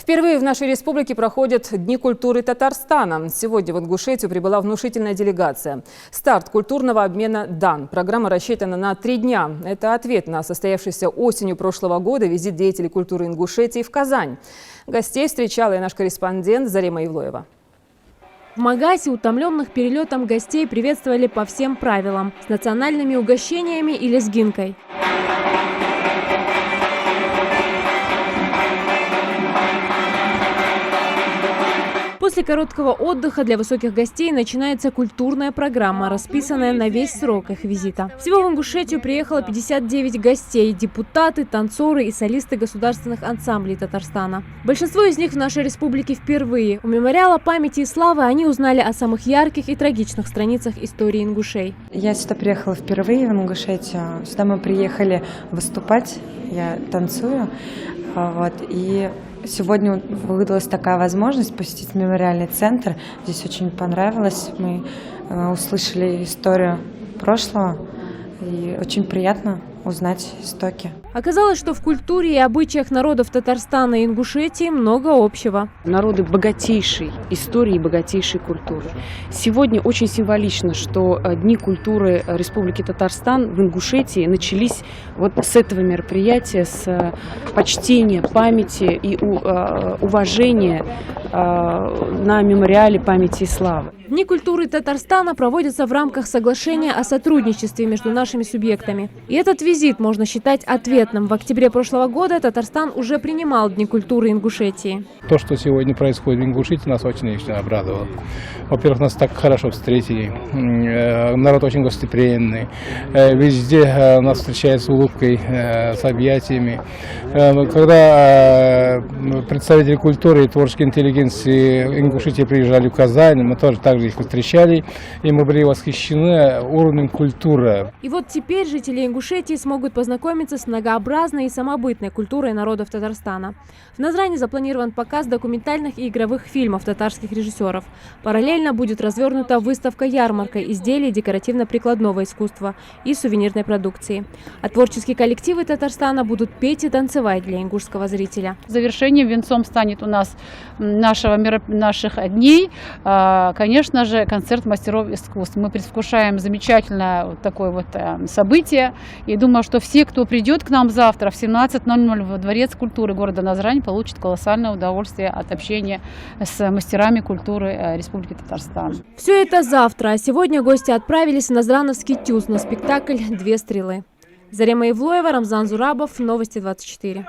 Впервые в нашей республике проходят Дни культуры Татарстана. Сегодня в Ингушетию прибыла внушительная делегация. Старт культурного обмена дан. Программа рассчитана на 3 дня. Это ответ на состоявшийся осенью прошлого года визит деятелей культуры Ингушетии в Казань. Гостей встречала и наш корреспондент Зарема Ивлоева. В Магасе утомленных перелетом гостей приветствовали по всем правилам – с национальными угощениями и лезгинкой. После короткого отдыха для высоких гостей начинается культурная программа, расписанная на весь срок их визита. Всего в Ингушетию приехало 59 гостей – депутаты, танцоры и солисты государственных ансамблей Татарстана. Большинство из них в нашей республике впервые. У мемориала памяти и славы они узнали о самых ярких и трагичных страницах истории ингушей. Я сюда приехала впервые в Ингушетию. Сюда мы приехали выступать, я танцую. И сегодня выдалась такая возможность посетить мемориальный центр. Здесь очень понравилось. Мы услышали историю прошлого, и очень приятно узнать истоки. Оказалось, что в культуре и обычаях народов Татарстана и Ингушетии много общего. Народы богатейшей истории и богатейшей культуры. Сегодня очень символично, что Дни культуры Республики Татарстан в Ингушетии начались вот с этого мероприятия, с почтения памяти и уважения на мемориале памяти и славы. Дни культуры Татарстана проводятся в рамках соглашения о сотрудничестве между нашими субъектами. И этот визит можно считать ответным. В октябре прошлого года Татарстан уже принимал Дни культуры Ингушетии. То, что сегодня происходит в Ингушетии, нас очень обрадовало. Во-первых, нас так хорошо встретили. Народ очень гостеприимный. Везде нас встречают с улыбкой, с объятиями. Когда представители культуры и творческой интеллигенции Ингушетии приезжали в Казань, мы тоже также их встречали, и мы были восхищены уровнем культуры. И вот теперь жители Ингушетии смогут познакомиться с многообразной и самобытной культурой народов Татарстана. В Назране запланирован показ документальных и игровых фильмов татарских режиссеров. Параллельно будет развернута выставка-ярмарка изделий декоративно-прикладного искусства и сувенирной продукции. А творческие коллективы Татарстана будут петь и танцевать для ингушского зрителя. Завершением, венцом станет у нас наших дней, конечно же, концерт мастеров искусств. Мы предвкушаем замечательное такое вот событие. И думаю, что все, кто придет к нам завтра в 17:00 в Дворец культуры города Назрань, получат колоссальное удовольствие от общения с мастерами культуры Республики Татарстан. Все это завтра, а сегодня гости отправились в Назрановский ТЮЗ на спектакль «Две стрелы». Зарема Ивлоева, Рамзан Зурабов, Новости 24.